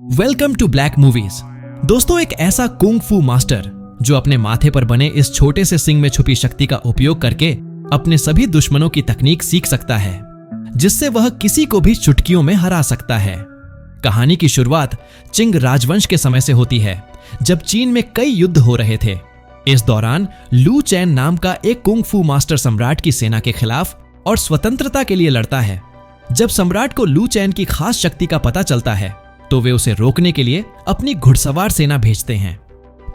Welcome to black movies. दोस्तों, एक ऐसा कुंग फू मास्टर जो अपने माथे पर बने इस छोटे से सिंग में छुपी शक्ति का उपयोग करके अपने सभी दुश्मनों की तकनीक सीख सकता है, जिससे वह किसी को भी चुटकियों में हरा सकता है। कहानी की शुरुआत चिंग राजवंश के समय से होती है, जब चीन में कई युद्ध हो रहे थे। इस दौरान लू चैन नाम का एक कुंग फू मास्टर सम्राट की सेना के खिलाफ और स्वतंत्रता के लिए लड़ता है। जब सम्राट को लू चैन की खास शक्ति का पता चलता है, तो वे उसे रोकने के लिए अपनी घुड़सवार सेना भेजते हैं।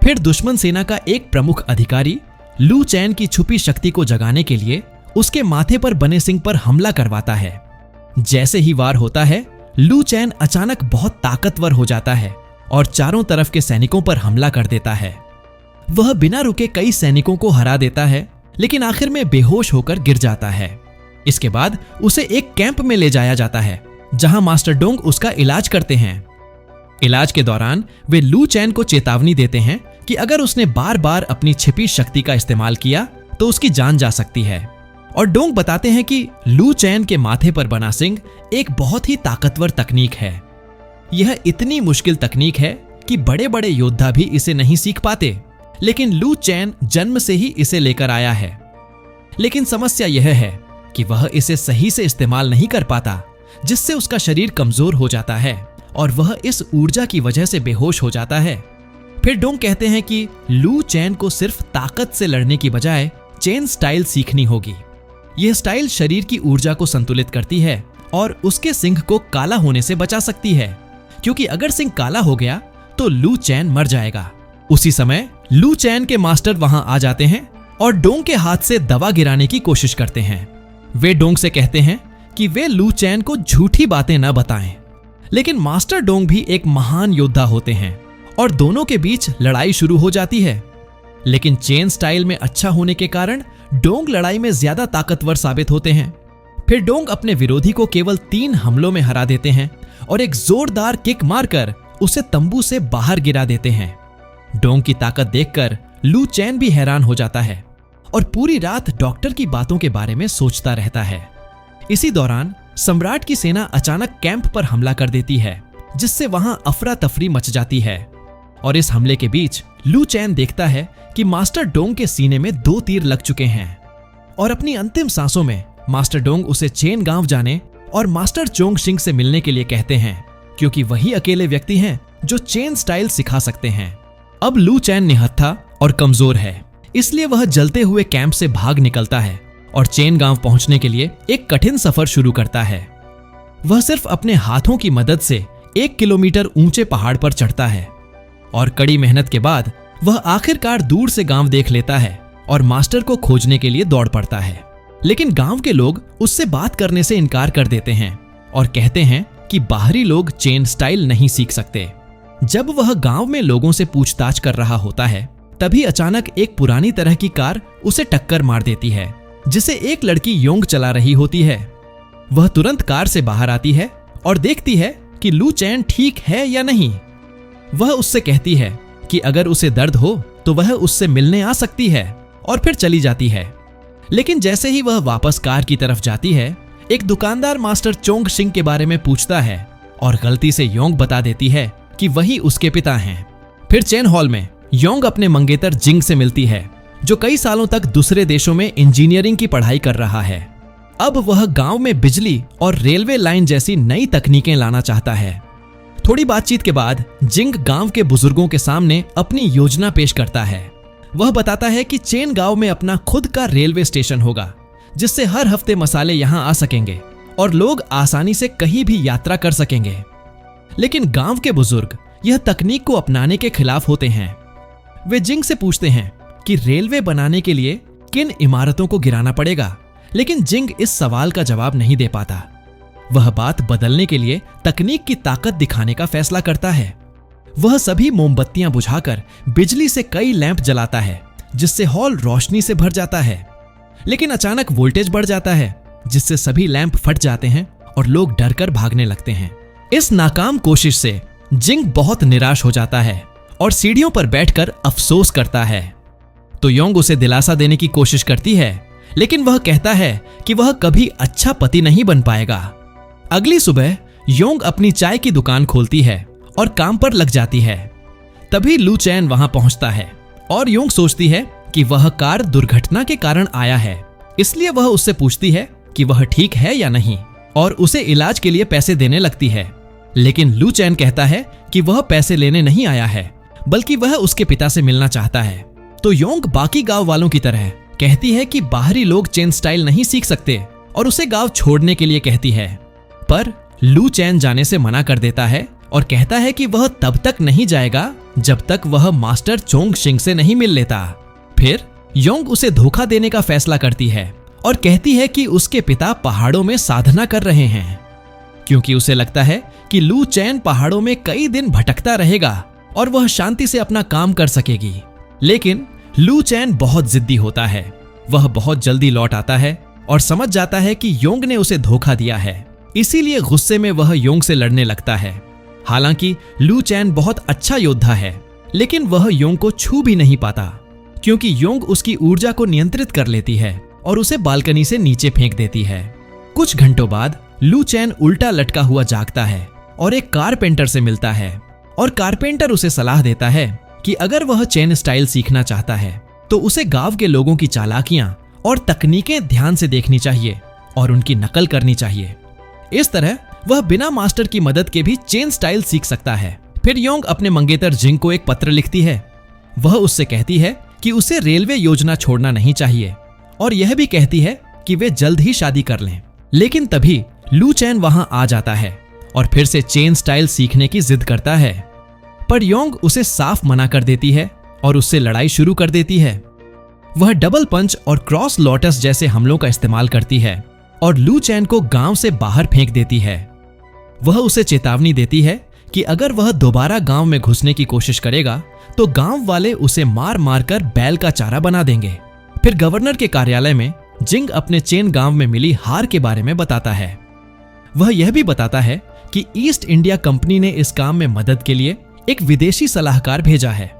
फिर दुश्मन सेना का एक प्रमुख अधिकारी लू चैन की छुपी शक्ति को जगाने के लिए उसके माथे पर बने सिंग पर हमला करवाता है। जैसे ही वार होता है, लू चैन अचानक बहुत ताकतवर हो जाता है और चारों तरफ के सैनिकों पर हमला कर देता है। वह बिना रुके कई सैनिकों को हरा देता है, लेकिन आखिर में बेहोश होकर गिर जाता है। इसके बाद उसे एक कैंप में ले जाया जाता है, जहां मास्टर डोंग उसका इलाज करते हैं। इलाज के दौरान वे लू चैन को चेतावनी देते हैं कि अगर उसने बार बार अपनी छिपी शक्ति का इस्तेमाल किया तो उसकी जान जा सकती है। और डोंग बताते हैं कि लू चैन के माथे पर बना सिंग एक बहुत ही ताकतवर तकनीक है। यह इतनी मुश्किल तकनीक है कि बड़े बड़े योद्धा भी इसे नहीं सीख पाते, लेकिन लू चैन जन्म से ही इसे लेकर आया है। लेकिन समस्या यह है कि वह इसे सही से इस्तेमाल नहीं कर पाता, जिससे उसका शरीर कमजोर हो जाता है और वह इस ऊर्जा की वजह से बेहोश हो जाता है। फिर डोंग कहते हैं कि लू चैन को सिर्फ ताकत से लड़ने की बजाय चेन स्टाइल सीखनी होगी। यह स्टाइल शरीर की ऊर्जा को संतुलित करती है और उसके सिंह को काला होने से बचा सकती है, क्योंकि अगर सिंह काला हो गया तो लू चैन मर जाएगा। उसी समय लू चैन के मास्टर वहां आ जाते हैं और डोंग के हाथ से दवा गिराने की कोशिश करते हैं। वे डोंग से कहते हैं कि वे लू चैन को झूठी बातें न बताएं, लेकिन मास्टर डोंग भी एक महान योद्धा होते हैं और दोनों के बीच लड़ाई शुरू हो जाती है। लेकिन चेन स्टाइल में अच्छा होने के कारण डोंग लड़ाई में ज्यादा ताकतवर साबित होते हैं। फिर डोंग अपने विरोधी को केवल 3 हमलों में हरा देते हैं और एक जोरदार किक मारकर उसे तंबू से बाहर गिरा देते हैं। डोंग की ताकत देखकर लू चैन भी हैरान हो जाता है और पूरी रात डॉक्टर की बातों के बारे में सोचता रहता है। इसी दौरान सम्राट की सेना अचानक कैंप पर हमला कर देती है, जिससे वहां अफरा तफरी मच जाती है। और इस हमले के बीच लू चैन देखता है कि मास्टर डोंग के सीने में 2 तीर लग चुके हैं और अपनी अंतिम सांसों में मास्टर डोंग उसे चेन गांव जाने और मास्टर चोंग शिंग से मिलने के लिए कहते हैं, क्योंकि वही अकेले व्यक्ति हैं जो चेन स्टाइल सिखा सकते हैं। अब लू चैन निहत्था और कमजोर है, इसलिए वह जलते हुए कैंप से भाग निकलता है और चेन गांव पहुंचने के लिए एक कठिन सफर शुरू करता है। वह सिर्फ अपने हाथों की मदद से 1 किलोमीटर ऊंचे पहाड़ पर चढ़ता है और कड़ी मेहनत के बाद वह आखिरकार दूर से गांव देख लेता है और मास्टर को खोजने के लिए दौड़ पड़ता है। लेकिन गांव के लोग उससे बात करने से इनकार कर देते हैं और कहते हैं कि बाहरी लोग चेन स्टाइल नहीं सीख सकते। जब वह गांव में लोगों से पूछताछ कर रहा होता है, तभी अचानक एक पुरानी तरह की कार उसे टक्कर मार देती है, जिसे एक लड़की योंग चला रही होती है। वह तुरंत कार से बाहर आती है और देखती है कि लू चैन ठीक है या नहीं। वह उससे कहती है कि अगर उसे दर्द हो तो वह उससे मिलने आ सकती है और फिर चली जाती है। लेकिन जैसे ही वह वापस कार की तरफ जाती है, एक दुकानदार मास्टर चोंग शिंग के बारे में पूछता है और गलती से योंग बता देती है कि वही उसके पिता हैं। फिर चेन हॉल में योंग अपने मंगेतर जिंग से मिलती है, जो कई सालों तक दूसरे देशों में इंजीनियरिंग की पढ़ाई कर रहा है। अब वह गांव में बिजली और रेलवे लाइन जैसी नई तकनीकें लाना चाहता है। थोड़ी बातचीत के बाद जिंग गांव के बुजुर्गों के सामने अपनी योजना पेश करता है। वह बताता है कि चेन गांव में अपना खुद का रेलवे स्टेशन होगा, जिससे हर हफ्ते मसाले यहां आ सकेंगे और लोग आसानी से कहीं भी यात्रा कर सकेंगे। लेकिन गांव के बुजुर्ग यह तकनीक को अपनाने के खिलाफ होते हैं। वे जिंग से पूछते हैं कि रेलवे बनाने के लिए किन इमारतों को गिराना पड़ेगा, लेकिन जिंग इस सवाल का जवाब नहीं दे पाता। वह बात बदलने के लिए तकनीक की ताकत दिखाने का फैसला करता है। वह सभी मोमबत्तियां बुझाकर बिजली से कई लैंप जलाता है, जिससे हॉल रोशनी से भर जाता है। लेकिन अचानक वोल्टेज बढ़ जाता है, जिससे सभी लैंप फट जाते हैं और लोग डरकर भागने लगते हैं। इस नाकाम कोशिश से जिंग बहुत निराश हो जाता है और सीढ़ियों पर बैठकर अफसोस करता है। तो योंग उसे दिलासा देने की कोशिश करती है, लेकिन वह कहता है कि वह कभी अच्छा पति नहीं बन पाएगा। अगली सुबह योंग अपनी चाय की दुकान खोलती है और काम पर लग जाती है। तभी लू चैन वहां पहुंचता है और योंग सोचती है कि वह कार दुर्घटना के कारण आया है, इसलिए वह उससे पूछती है कि वह ठीक है या नहीं और उसे इलाज के लिए पैसे देने लगती है। लेकिन लू चैन कहता है कि वह पैसे लेने नहीं आया है, बल्कि वह उसके पिता से मिलना चाहता है। तो योंग बाकी गांव वालों की तरह कहती है कि बाहरी लोग चेन स्टाइल नहीं सीख सकते और उसे गांव छोड़ने के लिए कहती है। पर लू चैन जाने से मना कर देता है और कहता है कि वह तब तक नहीं जाएगा जब तक वह मास्टर चोंग शिंग से नहीं मिल लेता। फिर योंग उसे धोखा देने का फैसला करती है और कहती है कि उसके पिता पहाड़ों में साधना कर रहे हैं, क्योंकि उसे लगता है कि लू चैन पहाड़ों में कई दिन भटकता रहेगा और वह शांति से अपना काम कर सकेगी। लेकिन लू चैन बहुत जिद्दी होता है। वह बहुत जल्दी लौट आता है और समझ जाता है कि योंग ने उसे धोखा दिया है, इसीलिए गुस्से में वह योंग से लड़ने लगता है। हालांकि लू चैन बहुत अच्छा योद्धा है, लेकिन वह योंग को छू भी नहीं पाता, क्योंकि योंग उसकी ऊर्जा को नियंत्रित कर लेती है और उसे बालकनी से नीचे फेंक देती है। कुछ घंटों बाद लू चैन उल्टा लटका हुआ जागता है और एक कारपेंटर से मिलता है और कारपेंटर उसे सलाह देता है कि अगर वह चेन स्टाइल सीखना चाहता है तो उसे गांव के लोगों की चालाकियां और तकनीकें ध्यान से देखनी चाहिए और उनकी नकल करनी चाहिए। इस तरह वह बिना मास्टर की मदद के भी चेन स्टाइल सीख सकता है। फिर योंग अपने मंगेतर जिंग को एक पत्र लिखती है। वह उससे कहती है कि उसे रेलवे योजना छोड़ना नहीं चाहिए और यह भी कहती है कि वे जल्द ही शादी कर लें। लेकिन तभी लू चैन वहां आ जाता है और फिर से चेन स्टाइल सीखने की जिद करता है, पर योंग उसे साफ मना कर देती है और उससे लड़ाई शुरू कर देती है। वह डबल पंच और क्रॉस लोटस जैसे हमलों का इस्तेमाल करती है और लू चैन को गांव से बाहर फेंक देती है। वह उसे चेतावनी देती है कि अगर वह दोबारा गांव में घुसने की कोशिश करेगा तो गांव वाले उसे मार मार कर बैल का चारा बना देंगे। फिर गवर्नर के कार्यालय में जिंग अपने चेन गांव में मिली हार के बारे में बताता है। वह यह भी बताता है कि ईस्ट इंडिया कंपनी ने इस काम में मदद के लिए एक विदेशी सलाहकार भेजा है।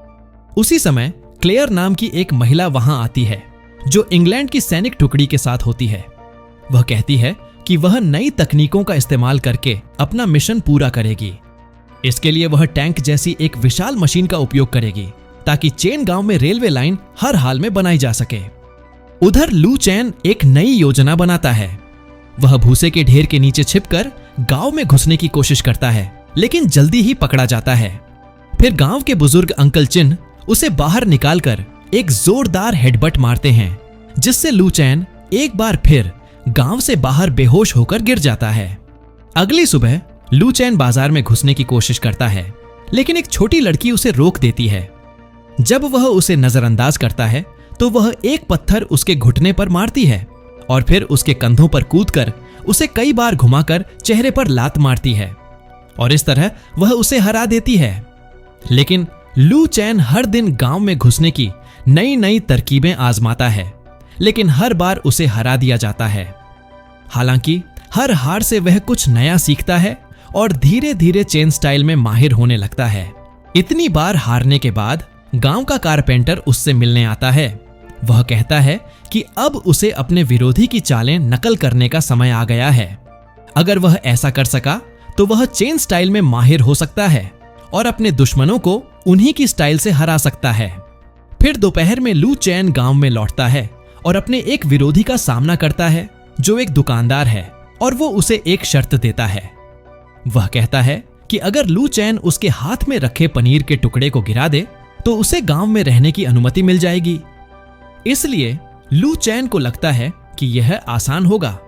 उसी समय क्लेयर नाम की एक महिला वहां आती है जो इंग्लैंड की सैनिक टुकड़ी के साथ होती है। वह कहती है कि वह नई तकनीकों का इस्तेमाल करके अपना मिशन पूरा करेगी। इसके लिए वह टैंक जैसी एक विशाल मशीन का उपयोग करेगी ताकि चेन गांव में रेलवे लाइन हर हाल में बनाई जा सके। उधर लू चैन एक नई योजना बनाता है। वह भूसे के ढेर के नीचे छिपकर गांव में घुसने की कोशिश करता है, लेकिन जल्दी ही पकड़ा जाता है। फिर गांव के बुजुर्ग अंकल चिन उसे बाहर निकालकर एक जोरदार हेडबट मारते हैं, जिससे लू चैन एक बार फिर गांव से बाहर बेहोश होकर गिर जाता है। अगली सुबह लू चैन बाजार में घुसने की कोशिश करता है, लेकिन एक छोटी लड़की उसे रोक देती है। जब वह उसे नजरअंदाज करता है तो वह एक पत्थर उसके घुटने पर मारती है और फिर उसके कंधों पर कूदकर उसे कई बार घुमाकर चेहरे पर लात मारती है और इस तरह वह उसे हरा देती है। लेकिन लू चैन हर दिन गांव में घुसने की नई नई तरकीबें आजमाता है, लेकिन हर बार उसे हरा दिया जाता है। हालांकि हर हार से वह कुछ नया सीखता है और धीरे धीरे चेन स्टाइल में माहिर होने लगता है। इतनी बार हारने के बाद गांव का कारपेंटर उससे मिलने आता है। वह कहता है कि अब उसे अपने विरोधी की चालें नकल करने का समय आ गया है। अगर वह ऐसा कर सका तो वह चेन स्टाइल में माहिर हो सकता है और अपने दुश्मनों को उन्हीं की स्टाइल से हरा सकता है। फिर दोपहर में लू चैन गांव में लौटता है और अपने एक विरोधी का सामना करता है जो एक दुकानदार है, और वो उसे एक शर्त देता है। वह कहता है कि अगर लू चैन उसके हाथ में रखे पनीर के टुकड़े को गिरा दे तो उसे गांव में रहने की अनुमति मिल जाएगी। इसलिए लू चैन को लगता है कि यह आसान होगा,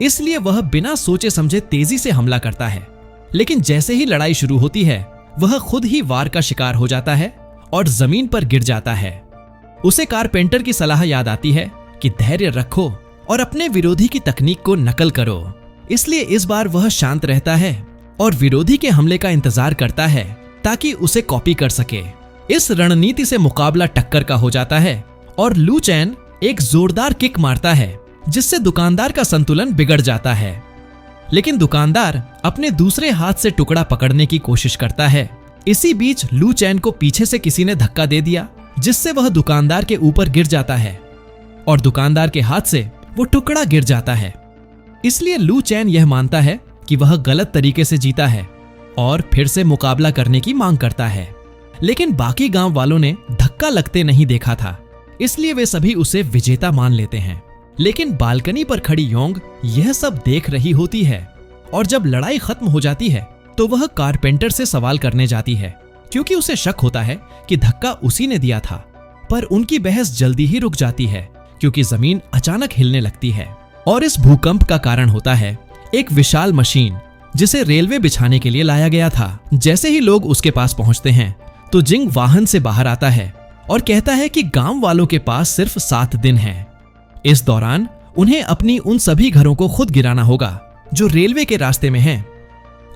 इसलिए वह बिना सोचे समझे तेजी से हमला करता है। लेकिन जैसे ही लड़ाई शुरू होती है वह खुद ही वार का शिकार हो जाता है और जमीन पर गिर जाता है। उसे कारपेंटर की सलाह याद आती है कि धैर्य रखो और अपने विरोधी की तकनीक को नकल करो। इसलिए इस बार वह शांत रहता है और विरोधी के हमले का इंतजार करता है ताकि उसे कॉपी कर सके। इस रणनीति से मुकाबला टक्कर का हो जाता है और लू चैन एक जोरदार किक मारता है जिससे दुकानदार का संतुलन बिगड़ जाता है। लेकिन दुकानदार अपने दूसरे हाथ से टुकड़ा पकड़ने की कोशिश करता है। इसी बीच लू चैन को पीछे से किसी ने धक्का दे दिया, जिससे वह दुकानदार के ऊपर गिर जाता है और दुकानदार के हाथ से वो टुकड़ा गिर जाता है। इसलिए लू चैन यह मानता है कि वह गलत तरीके से जीता है और फिर से मुकाबला करने की मांग करता है। लेकिन बाकी गांव वालों ने धक्का लगते नहीं देखा था, इसलिए वे सभी उसे विजेता मान लेते हैं। लेकिन बालकनी पर खड़ी योंग यह सब देख रही होती है और जब लड़ाई खत्म हो जाती है तो वह कारपेंटर से सवाल करने जाती है, क्योंकि उसे शक होता है कि धक्का उसी ने दिया था। पर उनकी बहस जल्दी ही रुक जाती है क्योंकि जमीन अचानक हिलने लगती है और इस भूकंप का कारण होता है एक विशाल मशीन जिसे रेलवे बिछाने के लिए लाया गया था। जैसे ही लोग उसके पास पहुंचते हैं तो जिंग वाहन से बाहर आता है और कहता है कि गांव वालों के पास सिर्फ 7 दिन हैं। इस दौरान उन्हें अपनी उन सभी घरों को खुद गिराना होगा जो रेलवे के रास्ते में हैं।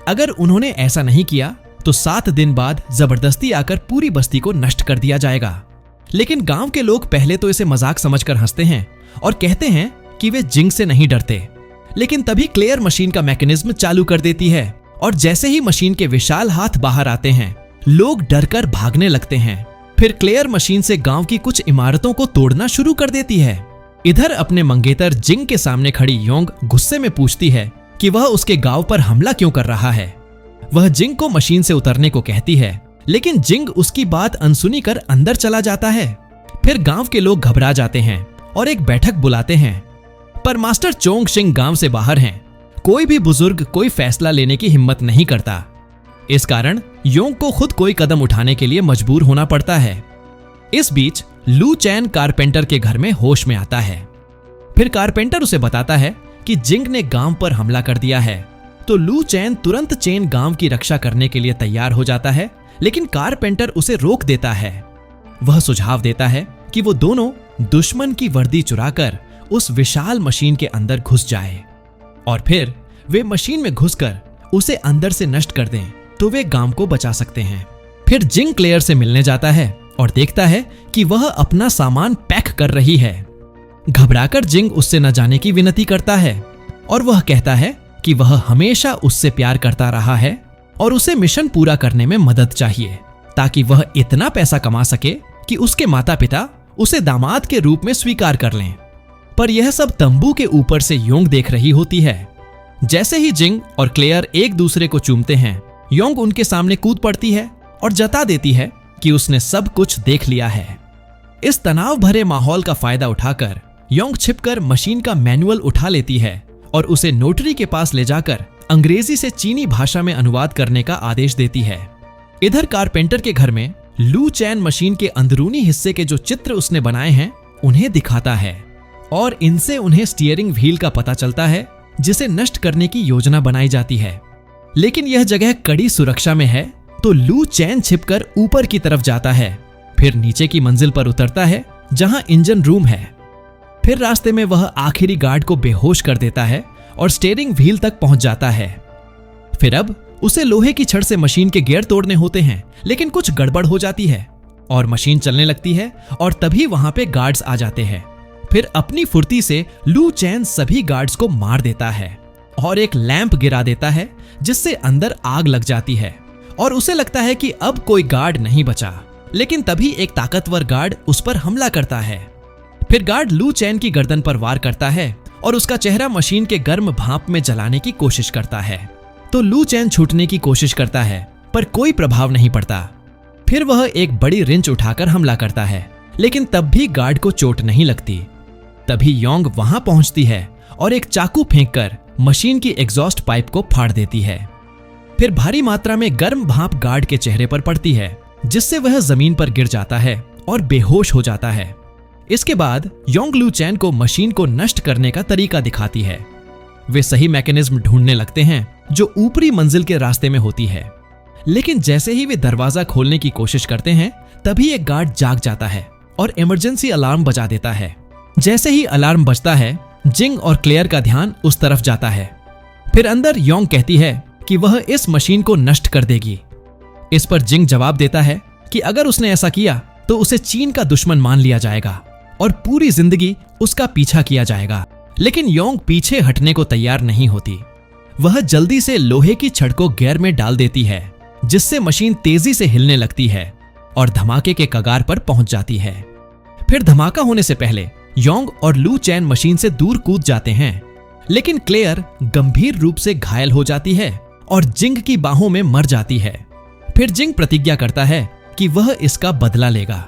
अगर उन्होंने ऐसा नहीं किया तो 7 दिन बाद जबरदस्ती आकर पूरी बस्ती को नष्ट कर दिया जाएगा। लेकिन गांव के लोग पहले तो इसे मजाक समझकर हंसते हैं और कहते हैं कि वे जिंग से नहीं डरते। लेकिन तभी क्लेयर मशीन का मैकेनिज्म चालू कर देती है और जैसे ही मशीन के विशाल हाथ बाहर आते हैं लोग डरकर भागने लगते हैं। फिर क्लेयर मशीन से गांव की कुछ इमारतों को तोड़ना शुरू कर देती है। इधर अपने मंगेतर जिंग के सामने खड़ी योंग गुस्से में पूछती है कि वह उसके गांव पर हमला क्यों कर रहा है। वह जिंग को मशीन से उतरने को कहती है, लेकिन जिंग उसकी बात अनसुनी कर अंदर चला जाता है। फिर गांव के लोग घबरा जाते हैं और एक बैठक बुलाते हैं, पर मास्टर चोंग शिंग गांव से बाहर हैं। कोई भी बुजुर्ग कोई फैसला लेने की हिम्मत नहीं करता। इस कारण योंग को खुद कोई कदम उठाने के लिए मजबूर होना पड़ता है। इस बीच लू चैन कारपेंटर के घर में होश में आता है। फिर कारपेंटर उसे बताता है कि जिंग ने गांव पर हमला कर दिया है। तो लू चैन तुरंत चेन गांव की रक्षा करने के लिए तैयार हो जाता है, लेकिन कारपेंटर उसे रोक देता है। वह सुझाव देता है कि वो दोनों दुश्मन की वर्दी चुराकर उस विशाल मशीन के अंदर घुस जाए और फिर वे मशीन में घुसकर उसे अंदर से नष्ट कर दें तो वे गांव को बचा सकते हैं। फिर जिंग क्लेयर से मिलने जाता है और देखता है कि वह अपना सामान पैक कर रही है। घबराकर जिंग उससे न जाने की विनती करता है और वह कहता है कि वह हमेशा उससे प्यार करता रहा है और उसे मिशन पूरा करने में मदद चाहिए ताकि वह इतना पैसा कमा सके कि उसके माता पिता उसे दामाद के रूप में स्वीकार कर लें। पर यह सब तंबू के ऊपर से योंग देख रही होती है। जैसे ही जिंग और क्लेयर एक दूसरे को चूमते हैं, योंग उनके सामने कूद पड़ती है और जता देती है कि उसने सब कुछ देख लिया है। इस तनाव भरे माहौल का फायदा उठाकर योंग छिपकर मशीन का मैनुअल उठा लेती है और उसे नोटरी के पास ले जाकर अंग्रेजी से चीनी भाषा में अनुवाद करने का आदेश देती है। इधर कारपेंटर के घर में लू चैन मशीन के अंदरूनी हिस्से के जो चित्र उसने बनाए हैं उन्हें दिखाता है और इनसे उन्हें स्टीयरिंग व्हील का पता चलता है जिसे नष्ट करने की योजना बनाई जाती है। लेकिन यह जगह कड़ी सुरक्षा में है, तो लू चैन छिपकर ऊपर की तरफ जाता है, फिर नीचे की मंजिल पर उतरता है जहां इंजन रूम है। फिर रास्ते में वह आखिरी गार्ड को बेहोश कर देता है और स्टीयरिंग व्हील तक पहुंच जाता है। फिर अब उसे लोहे की छड़ से मशीन के गियर तोड़ने होते हैं, लेकिन कुछ गड़बड़ हो जाती है और मशीन चलने लगती है और तभी वहां पे गार्ड्स आ जाते हैं। फिर अपनी फुर्ती से लू चैन सभी गार्ड्स को मार देता है और एक लैंप गिरा देता है जिससे अंदर आग लग जाती है और उसे लगता है कि अब कोई गार्ड नहीं बचा। लेकिन तभी एक ताकतवर गार्ड उस पर हमला करता है। फिर गार्ड लू चैन की गर्दन पर वार करता है और उसका चेहरा मशीन के गर्म भाप में जलाने की कोशिश करता है। तो लू चैन छूटने की कोशिश करता है पर कोई प्रभाव नहीं पड़ता। फिर वह एक बड़ी रिंच उठाकर हमला करता है, लेकिन तब भी गार्ड को चोट नहीं लगती। तभी योंग वहां पहुंचती है और एक चाकू फेंककर मशीन की एग्जॉस्ट पाइप को फाड़ देती है। फिर भारी मात्रा में गर्म भाप गार्ड के चेहरे पर पड़ती है, जिससे वह जमीन पर गिर जाता है और बेहोश हो जाता है। इसके बाद योंग लू चैन को मशीन को नष्ट करने का तरीका दिखाती है। वे सही मैकेनिज्म ढूंढने लगते हैं जो ऊपरी मंजिल के रास्ते में होती है, लेकिन जैसे ही वे दरवाजा खोलने की कोशिश करते हैं तभी एक गार्ड जाग जाता है और इमरजेंसी अलार्म बजा देता है। जैसे ही अलार्म बजता है, जिंग और क्लेयर का ध्यान उस तरफ जाता है। फिर अंदर योंग कहती है कि वह इस मशीन को नष्ट कर देगी। इस पर जिंग जवाब देता है कि अगर उसने ऐसा किया तो उसे चीन का दुश्मन मान लिया जाएगा और पूरी जिंदगी उसका पीछा किया जाएगा। लेकिन योंग पीछे हटने को तैयार नहीं होती। वह जल्दी से लोहे की छड़ को गियर में डाल देती है, जिससे मशीन तेजी से हिलने लगती है और धमाके के कगार पर पहुंच जाती है। फिर धमाका होने से पहले योंग और लू चैन मशीन से दूर कूद जाते हैं, लेकिन क्लेयर गंभीर रूप से घायल हो जाती है और जिंग की बाहों में मर जाती है। फिर जिंग प्रतिज्ञा करता है कि वह इसका बदला लेगा।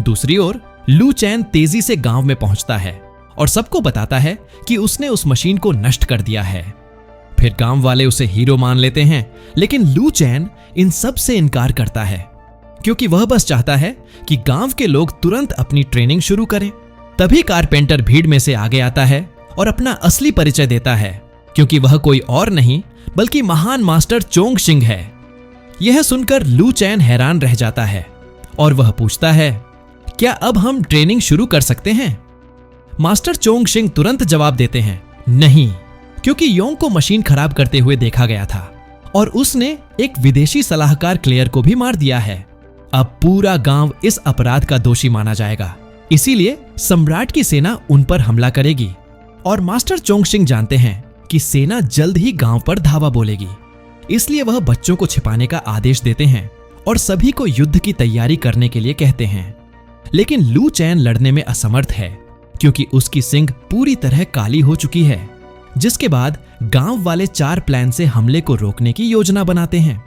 दूसरी ओर लू चैन तेजी से गांव में पहुंचता है और सबको बताता है कि उसने उस मशीन को नष्ट कर दिया है। फिर गांव वाले उसे हीरो मान लेते हैं, लेकिन लू चैन इन सब से इनकार करता है क्योंकि वह बस चाहता है कि गांव के लोग तुरंत अपनी ट्रेनिंग शुरू करें। तभी कारपेंटर भीड़ में से आगे आता है और अपना असली परिचय देता है, क्योंकि वह कोई और नहीं बल्कि महान मास्टर चोंगशिंग है। यह सुनकर लू चैन हैरान रह जाता है और वह पूछता है, क्या अब हम ट्रेनिंग शुरू कर सकते हैं? मास्टर चोंगशिंग तुरंत जवाब देते हैं, नहीं, क्योंकि योंग को मशीन खराब करते हुए देखा गया था और उसने एक विदेशी सलाहकार क्लेयर को भी मार दिया है। अब पूरा गांव इस अपराध का दोषी माना जाएगा, इसीलिए सम्राट की सेना उन पर हमला करेगी। और मास्टर चोंगशिंग जानते हैं कि सेना जल्द ही गांव पर धावा बोलेगी, इसलिए वह बच्चों को छिपाने का आदेश देते हैं और सभी को युद्ध की तैयारी करने के लिए कहते हैं। लेकिन लू चैन लड़ने में असमर्थ है क्योंकि उसकी सींग पूरी तरह काली हो चुकी है। जिसके बाद गांव वाले 4 प्लान से हमले को रोकने की योजना बनाते हैं।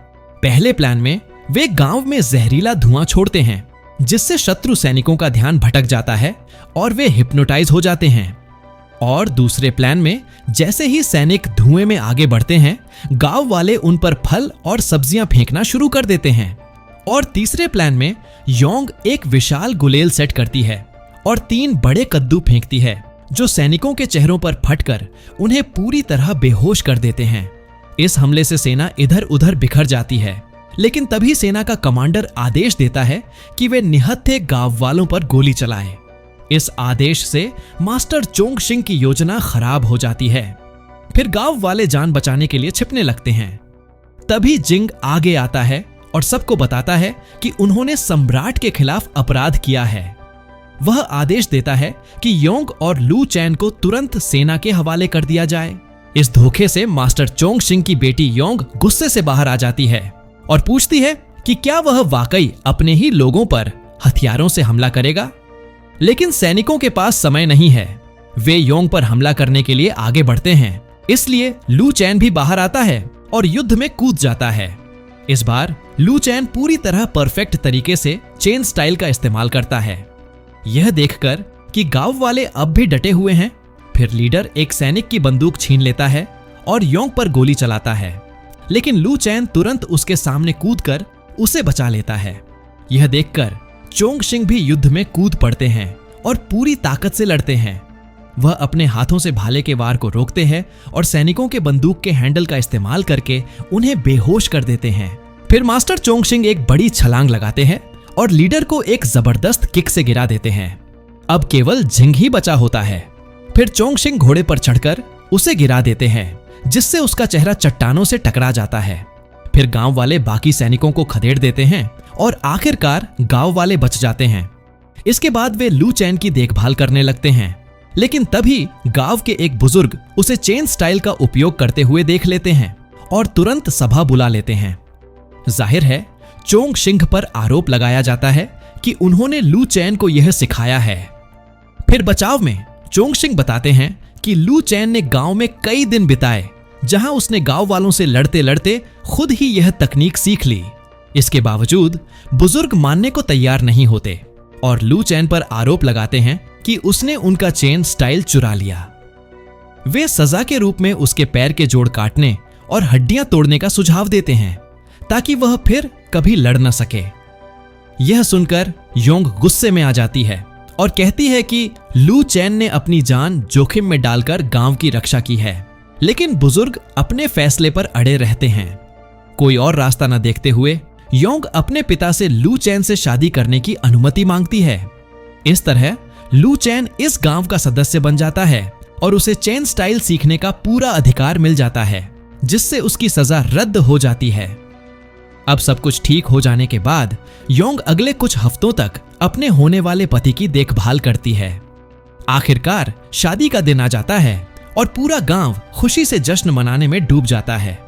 पहले प्लान में वे गांव में जहरीला धुआं छोड़ते हैं, जिससे शत्रु सैनिकों का ध्यान भटक जाता है और वे हिप्नोटाइज हो जाते हैं। और दूसरे प्लान में जैसे ही सैनिक धुएं में आगे बढ़ते हैं, गांव वाले उन पर फल और सब्जियां फेंकना शुरू कर देते हैं। और तीसरे प्लान में योंग एक विशाल गुलेल सेट करती है और 3 बड़े कद्दू फेंकती है, जो सैनिकों के चेहरों पर फटकर उन्हें पूरी तरह बेहोश कर देते हैं। इस हमले से सेना इधर उधर बिखर जाती है, लेकिन तभी सेना का कमांडर आदेश देता है कि वे निहत्थे गांव वालों पर गोली चलाएं। इस आदेश से मास्टर चोंगशिंग की योजना खराब हो जाती है। फिर गांव वाले जान बचाने के लिए छिपने लगते हैं। तभी जिंग आगे आता है और सबको बताता है कि उन्होंने सम्राट के खिलाफ अपराध किया है। वह आदेश देता है कि योंग और लू चैन को तुरंत सेना के हवाले कर दिया जाए। इस धोखे से मास्टर चोंगशिंग की बेटी योंग गुस्से से बाहर आ जाती है और पूछती है कि क्या वह वाकई अपने ही लोगों पर हथियारों से हमला करेगा। लेकिन सैनिकों के पास समय नहीं है, वे योंग पर हमला करने के लिए आगे बढ़ते हैं। इसलिए लू चैन भी बाहर आता है और युद्ध में कूद जाता है। इस बार लू चैन पूरी तरह परफेक्ट तरीके से चेन स्टाइल का इस्तेमाल करता है। यह देखकर कि गांव वाले अब भी डटे हुए हैं, फिर लीडर एक सैनिक की बंदूक छीन लेता है और योंग पर गोली चलाता है, लेकिन लू चैन तुरंत उसके सामने कूदकर उसे बचा लेता है। यह देखकर चोंगशिंग भी युद्ध में कूद पड़ते हैं और पूरी ताकत से लड़ते हैं। वह अपने हाथों से भाले के वार को रोकते हैं और सैनिकों के बंदूक के हैंडल का इस्तेमाल करके उन्हें बेहोश कर देते हैं। फिर मास्टर चोंगशिंग एक बड़ी छलांग लगाते हैं और लीडर को एक जबरदस्त किक से गिरा देते हैं। अब केवल जिंग ही बचा होता है। फिर चोंगशिंग घोड़े पर चढ़कर उसे गिरा देते हैं, जिससे उसका चेहरा चट्टानों से टकरा जाता है। फिर गांव वाले बाकी सैनिकों को खदेड़ देते हैं और आखिरकार गांव वाले बच जाते हैं। इसके बाद वे लू चैन की देखभाल करने लगते हैं, लेकिन तभी गांव के एक बुजुर्ग उसे चेन स्टाइल का उपयोग करते हुए देख लेते हैं और तुरंत सभा बुला लेते हैं। जाहिर है चोंगशिंग पर आरोप लगाया जाता है कि उन्होंने लू चैन को यह सिखाया है। फिर बचाव में चोंगशिंग बताते हैं कि लू चैन ने गांव में कई दिन बिताए, जहां उसने गांव वालों से लड़ते लड़ते खुद ही यह तकनीक सीख ली। इसके बावजूद बुजुर्ग मानने को तैयार नहीं होते और लू चैन पर आरोप लगाते हैं कि उसने उनका चेन स्टाइल चुरा लिया। वे सजा के रूप में उसके पैर के जोड़ काटने और हड्डियां तोड़ने का सुझाव देते हैं, ताकि वह फिर कभी लड़ न सके। यह सुनकर योंग गुस्से में आ जाती है और कहती है कि लू चैन ने अपनी जान जोखिम में डालकर गांव की रक्षा की है, लेकिन बुजुर्ग अपने फैसले पर अड़े रहते हैं। कोई और रास्ता न देखते हुए योंग अपने पिता से लू चैन से शादी करने की अनुमति मांगती है। इस तरह लू चैन इस गांव का सदस्य बन जाता है और उसे चेन स्टाइल सीखने का पूरा अधिकार मिल जाता है, जिससे उसकी सजा रद्द हो जाती है। अब सब कुछ ठीक हो जाने के बाद योंग अगले कुछ हफ्तों तक अपने होने वाले पति की देखभाल करती है। आखिरकार शादी का दिन आ जाता है और पूरा गांव खुशी से जश्न मनाने में डूब जाता है।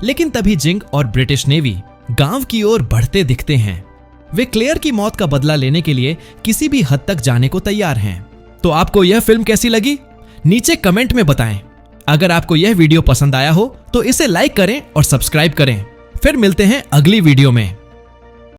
लेकिन तभी जिंग और ब्रिटिश नेवी गांव की ओर बढ़ते दिखते हैं। वे क्लेयर की मौत का बदला लेने के लिए किसी भी हद तक जाने को तैयार हैं। तो आपको यह फिल्म कैसी लगी? नीचे कमेंट में बताएं अगर आपको यह वीडियो पसंद आया हो तो इसे लाइक करें और सब्सक्राइब करें। फिर मिलते हैं अगली वीडियो में।